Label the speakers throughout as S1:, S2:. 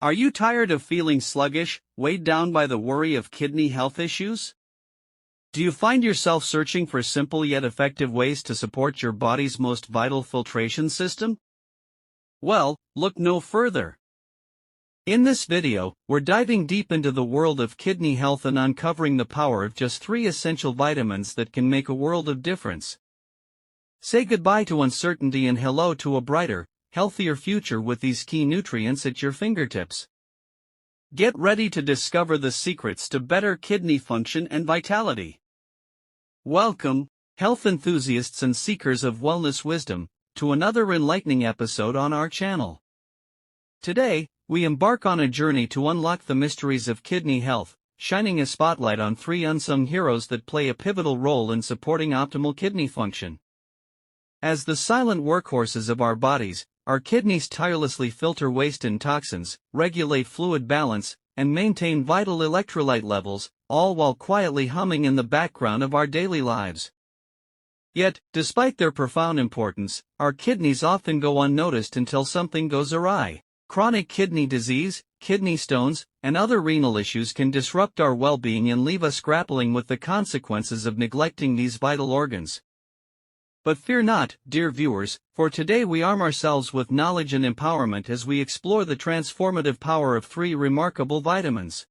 S1: Are you tired of feeling sluggish, weighed down by the worry of kidney health issues? Do you find yourself searching for simple yet effective ways to support your body's most vital filtration system? Well, look no further. In this video, we're diving deep into the world of kidney health and uncovering the power of just 3 essential vitamins that can make a world of difference. Say goodbye to uncertainty and hello to a brighter, healthier future with these key nutrients at your fingertips. Get ready to discover the secrets to better kidney function and vitality. Welcome, health enthusiasts and seekers of wellness wisdom, to another enlightening episode on our channel. Today, we embark on a journey to unlock the mysteries of kidney health, shining a spotlight on 3 unsung heroes that play a pivotal role in supporting optimal kidney function. As the silent workhorses of our bodies, our kidneys tirelessly filter waste and toxins, regulate fluid balance, and maintain vital electrolyte levels, all while quietly humming in the background of our daily lives. Yet, despite their profound importance, our kidneys often go unnoticed until something goes awry. Chronic kidney disease, kidney stones, and other renal issues can disrupt our well-being and leave us grappling with the consequences of neglecting these vital organs. But fear not, dear viewers, for today we arm ourselves with knowledge and empowerment as we explore the transformative power of 3 remarkable vitamins.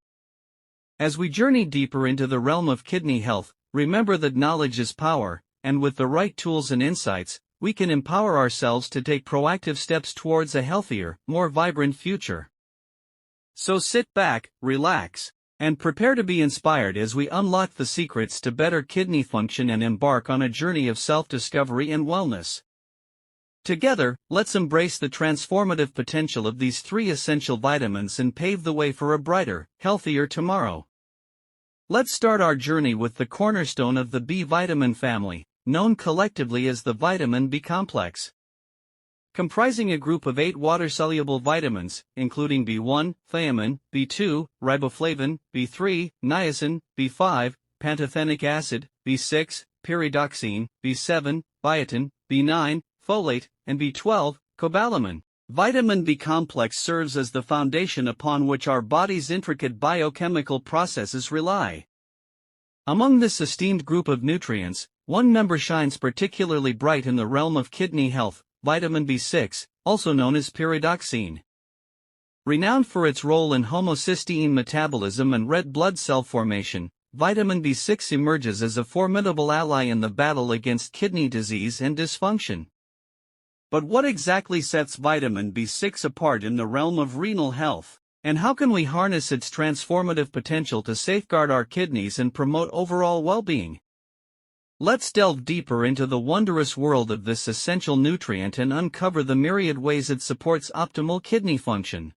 S1: As we journey deeper into the realm of kidney health, remember that knowledge is power, and with the right tools and insights, we can empower ourselves to take proactive steps towards a healthier, more vibrant future. So sit back, relax, and prepare to be inspired as we unlock the secrets to better kidney function and embark on a journey of self-discovery and wellness. Together, let's embrace the transformative potential of these 3 essential vitamins and pave the way for a brighter, healthier tomorrow. Let's start our journey with the cornerstone of the B vitamin family, known collectively as the vitamin B complex. Comprising a group of 8 water-soluble vitamins, including B1, thiamine, B2, riboflavin, B3, niacin, B5, pantothenic acid, B6, pyridoxine, B7, biotin, B9, folate, and B12, cobalamin. Vitamin B complex serves as the foundation upon which our body's intricate biochemical processes rely. Among this esteemed group of nutrients, one member shines particularly bright in the realm of kidney health: vitamin B6, also known as pyridoxine. Renowned for its role in homocysteine metabolism and red blood cell formation, vitamin B6 emerges as a formidable ally in the battle against kidney disease and dysfunction. But what exactly sets vitamin B6 apart in the realm of renal health, and how can we harness its transformative potential to safeguard our kidneys and promote overall well-being? Let's delve deeper into the wondrous world of this essential nutrient and uncover the myriad ways it supports optimal kidney function.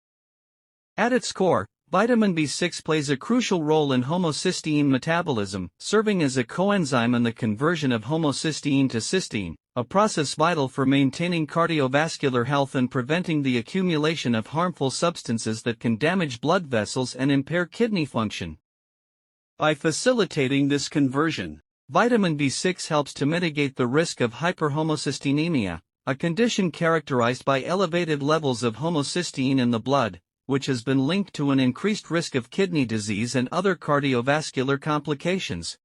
S1: At its core, vitamin B6 plays a crucial role in homocysteine metabolism, serving as a coenzyme in the conversion of homocysteine to cysteine, a process vital for maintaining cardiovascular health and preventing the accumulation of harmful substances that can damage blood vessels and impair kidney function. By facilitating this conversion, vitamin B6 helps to mitigate the risk of hyperhomocysteinemia, a condition characterized by elevated levels of homocysteine in the blood, which has been linked to an increased risk of kidney disease and other cardiovascular complications.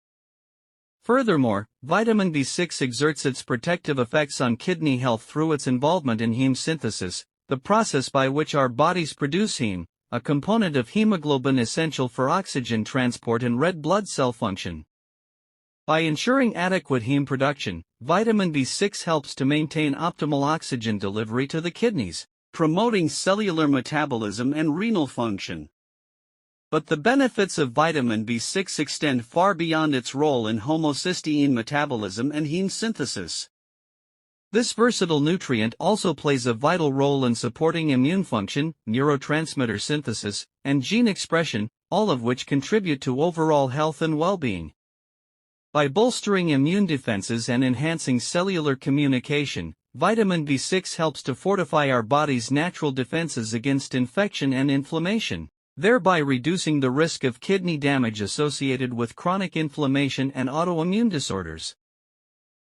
S1: Furthermore, vitamin B6 exerts its protective effects on kidney health through its involvement in heme synthesis, the process by which our bodies produce heme, a component of hemoglobin essential for oxygen transport and red blood cell function. By ensuring adequate heme production, vitamin B6 helps to maintain optimal oxygen delivery to the kidneys, promoting cellular metabolism and renal function. But the benefits of vitamin B6 extend far beyond its role in homocysteine metabolism and heme synthesis. This versatile nutrient also plays a vital role in supporting immune function, neurotransmitter synthesis, and gene expression, all of which contribute to overall health and well-being. By bolstering immune defenses and enhancing cellular communication, vitamin B6 helps to fortify our body's natural defenses against infection and inflammation, thereby reducing the risk of kidney damage associated with chronic inflammation and autoimmune disorders.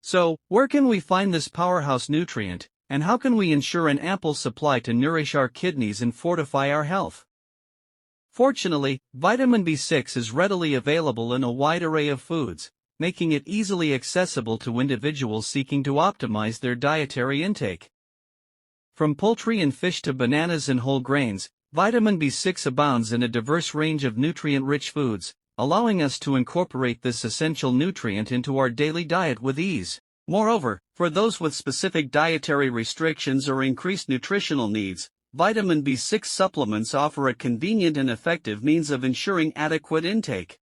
S1: So, where can we find this powerhouse nutrient, And how can we ensure an ample supply to nourish our kidneys and fortify our health? Fortunately, vitamin B6 is readily available in a wide array of foods, making it easily accessible to individuals seeking to optimize their dietary intake. From poultry and fish to bananas and whole grains, vitamin B6 abounds in a diverse range of nutrient-rich foods, allowing us to incorporate this essential nutrient into our daily diet with ease. Moreover, for those with specific dietary restrictions or increased nutritional needs, vitamin B6 supplements offer a convenient and effective means of ensuring adequate intake.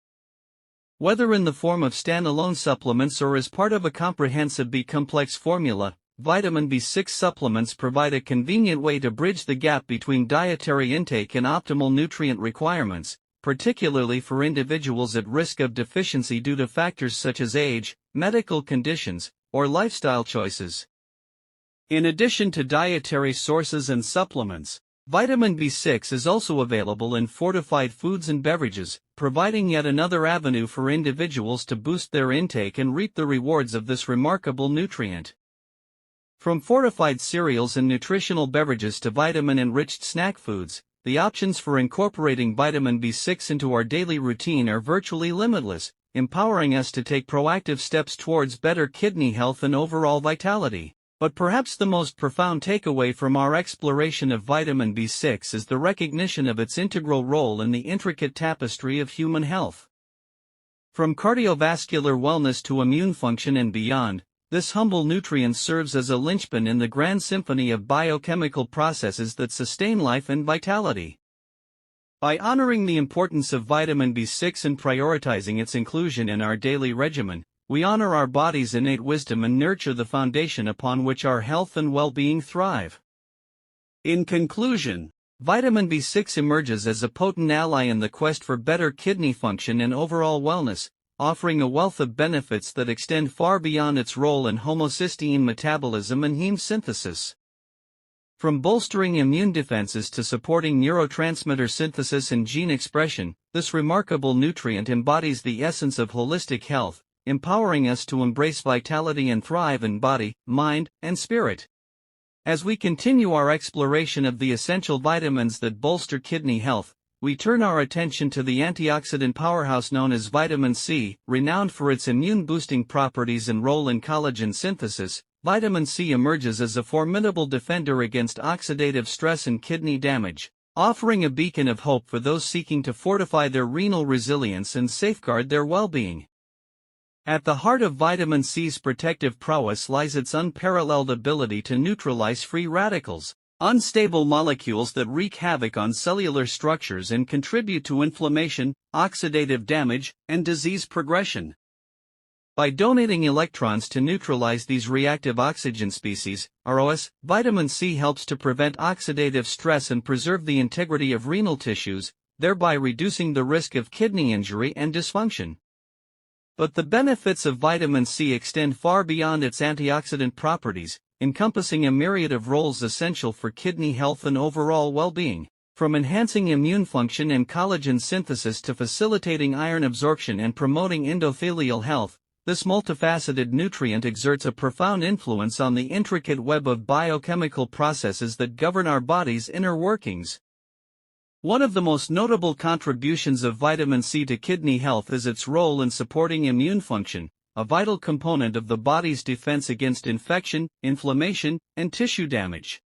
S1: Whether in the form of standalone supplements or as part of a comprehensive B-complex formula, vitamin B6 supplements provide a convenient way to bridge the gap between dietary intake and optimal nutrient requirements, particularly for individuals at risk of deficiency due to factors such as age, medical conditions, or lifestyle choices. In addition to dietary sources and supplements, vitamin B6 is also available in fortified foods and beverages, providing yet another avenue for individuals to boost their intake and reap the rewards of this remarkable nutrient. From fortified cereals and nutritional beverages to vitamin-enriched snack foods, the options for incorporating vitamin B6 into our daily routine are virtually limitless, empowering us to take proactive steps towards better kidney health and overall vitality. But perhaps the most profound takeaway from our exploration of vitamin B6 is the recognition of its integral role in the intricate tapestry of human health. From cardiovascular wellness to immune function and beyond, this humble nutrient serves as a linchpin in the grand symphony of biochemical processes that sustain life and vitality. By honoring the importance of vitamin B6 and prioritizing its inclusion in our daily regimen, we honor our body's innate wisdom and nurture the foundation upon which our health and well-being thrive. In conclusion, vitamin B6 emerges as a potent ally in the quest for better kidney function and overall wellness, offering a wealth of benefits that extend far beyond its role in homocysteine metabolism and heme synthesis. From bolstering immune defenses to supporting neurotransmitter synthesis and gene expression, this remarkable nutrient embodies the essence of holistic health, empowering us to embrace vitality and thrive in body, mind, and spirit. As we continue our exploration of the essential vitamins that bolster kidney health, we turn our attention to the antioxidant powerhouse known as vitamin C. Renowned for its immune-boosting properties and role in collagen synthesis, vitamin C emerges as a formidable defender against oxidative stress and kidney damage, offering a beacon of hope for those seeking to fortify their renal resilience and safeguard their well-being. At the heart of vitamin C's protective prowess lies its unparalleled ability to neutralize free radicals, unstable molecules that wreak havoc on cellular structures and contribute to inflammation, oxidative damage, and disease progression. By donating electrons to neutralize these reactive oxygen species, ROS, vitamin C helps to prevent oxidative stress and preserve the integrity of renal tissues, thereby reducing the risk of kidney injury and dysfunction. But the benefits of vitamin C extend far beyond its antioxidant properties, encompassing a myriad of roles essential for kidney health and overall well-being. From enhancing immune function and collagen synthesis to facilitating iron absorption and promoting endothelial health, this multifaceted nutrient exerts a profound influence on the intricate web of biochemical processes that govern our body's inner workings. One of the most notable contributions of vitamin C to kidney health is its role in supporting immune function, a vital component of the body's defense against infection, inflammation, and tissue damage.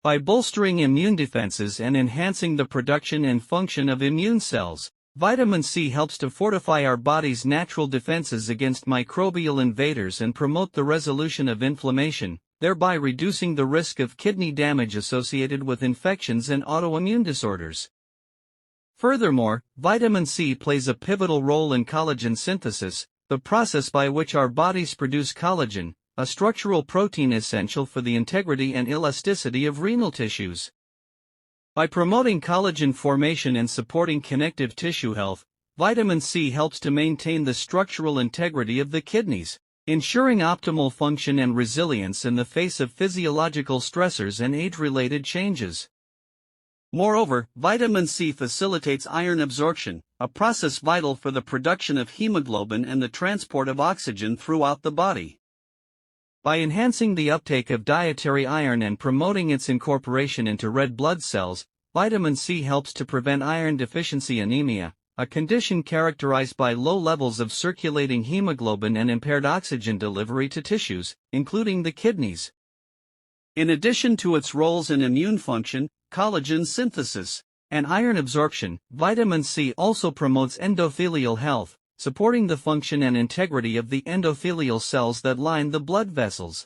S1: By bolstering immune defenses and enhancing the production and function of immune cells, vitamin C helps to fortify our body's natural defenses against microbial invaders and promote the resolution of inflammation, thereby reducing the risk of kidney damage associated with infections and autoimmune disorders. Furthermore, vitamin C plays a pivotal role in collagen synthesis, the process by which our bodies produce collagen, a structural protein essential for the integrity and elasticity of renal tissues. By promoting collagen formation and supporting connective tissue health, vitamin C helps to maintain the structural integrity of the kidneys, ensuring optimal function and resilience in the face of physiological stressors and age-related changes. Moreover, vitamin C facilitates iron absorption, a process vital for the production of hemoglobin and the transport of oxygen throughout the body. By enhancing the uptake of dietary iron and promoting its incorporation into red blood cells, vitamin C helps to prevent iron deficiency anemia, a condition characterized by low levels of circulating hemoglobin and impaired oxygen delivery to tissues, including the kidneys. In addition to its roles in immune function, collagen synthesis, and iron absorption, vitamin C also promotes endothelial health, supporting the function and integrity of the endothelial cells that line the blood vessels.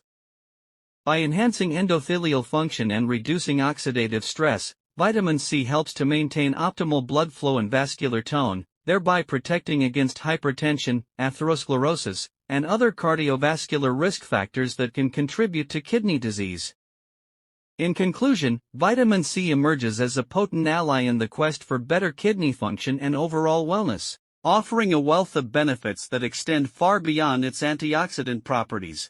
S1: By enhancing endothelial function and reducing oxidative stress, vitamin C helps to maintain optimal blood flow and vascular tone, thereby protecting against hypertension, atherosclerosis, and other cardiovascular risk factors that can contribute to kidney disease. In conclusion, vitamin C emerges as a potent ally in the quest for better kidney function and overall wellness, offering a wealth of benefits that extend far beyond its antioxidant properties.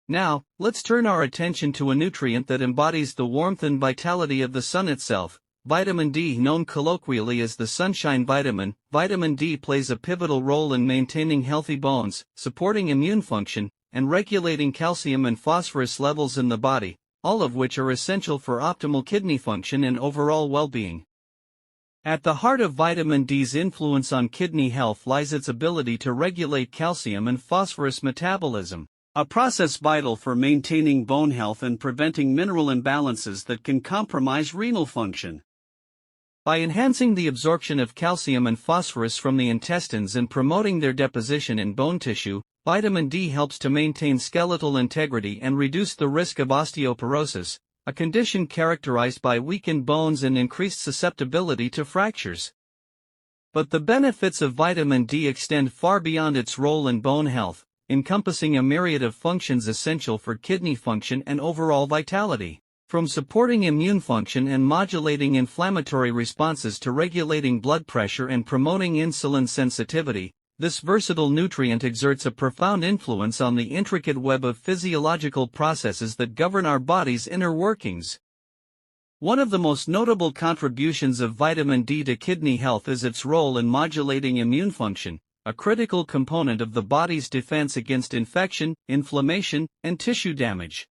S1: Now, let's turn our attention to a nutrient that embodies the warmth and vitality of the sun itself, vitamin D. Known colloquially as the sunshine vitamin, vitamin D plays a pivotal role in maintaining healthy bones, supporting immune function, and regulating calcium and phosphorus levels in the body, all of which are essential for optimal kidney function and overall well-being. At the heart of vitamin D's influence on kidney health lies its ability to regulate calcium and phosphorus metabolism, a process vital for maintaining bone health and preventing mineral imbalances that can compromise renal function. By enhancing the absorption of calcium and phosphorus from the intestines and promoting their deposition in bone tissue, vitamin D helps to maintain skeletal integrity and reduce the risk of osteoporosis, a condition characterized by weakened bones and increased susceptibility to fractures. But the benefits of vitamin D extend far beyond its role in bone health, encompassing a myriad of functions essential for kidney function and overall vitality. From supporting immune function and modulating inflammatory responses to regulating blood pressure and promoting insulin sensitivity, this versatile nutrient exerts a profound influence on the intricate web of physiological processes that govern our body's inner workings. One of the most notable contributions of vitamin D to kidney health is its role in modulating immune function, a critical component of the body's defense against infection, inflammation, and tissue damage.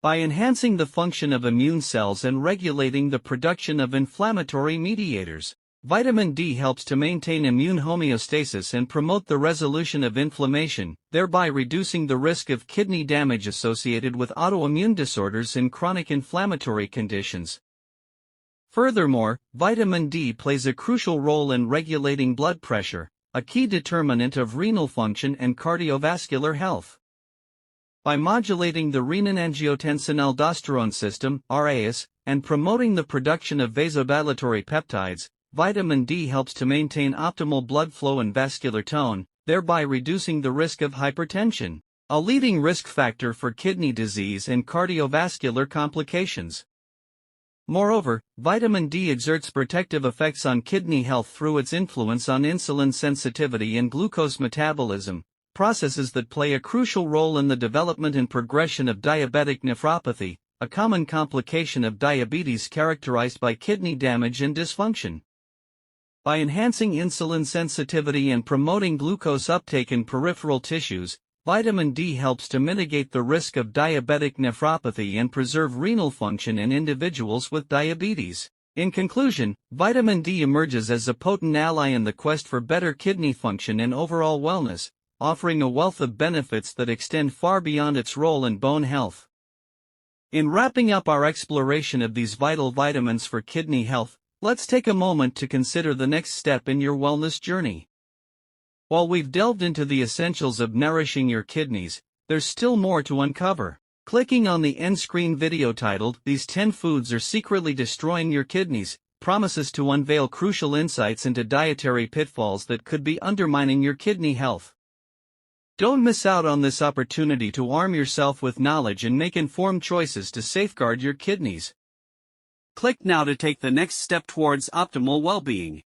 S1: By enhancing the function of immune cells and regulating the production of inflammatory mediators, vitamin D helps to maintain immune homeostasis and promote the resolution of inflammation, thereby reducing the risk of kidney damage associated with autoimmune disorders and chronic inflammatory conditions. Furthermore, vitamin D plays a crucial role in regulating blood pressure, a key determinant of renal function and cardiovascular health. By modulating the renin-angiotensin-aldosterone system, RAS, and promoting the production of vasodilatory peptides, vitamin D helps to maintain optimal blood flow and vascular tone, thereby reducing the risk of hypertension, a leading risk factor for kidney disease and cardiovascular complications. Moreover, vitamin D exerts protective effects on kidney health through its influence on insulin sensitivity and glucose metabolism, processes that play a crucial role in the development and progression of diabetic nephropathy, a common complication of diabetes characterized by kidney damage and dysfunction. By enhancing insulin sensitivity and promoting glucose uptake in peripheral tissues, vitamin D helps to mitigate the risk of diabetic nephropathy and preserve renal function in individuals with diabetes. In conclusion, vitamin D emerges as a potent ally in the quest for better kidney function and overall wellness, offering a wealth of benefits that extend far beyond its role in bone health. In wrapping up our exploration of these vital vitamins for kidney health, let's take a moment to consider the next step in your wellness journey. While we've delved into the essentials of nourishing your kidneys, there's still more to uncover. Clicking on the end screen video titled "These 10 Foods Are Secretly Destroying Your Kidneys" promises to unveil crucial insights into dietary pitfalls that could be undermining your kidney health. Don't miss out on this opportunity to arm yourself with knowledge and make informed choices to safeguard your kidneys. Click now to take the next step towards optimal well-being.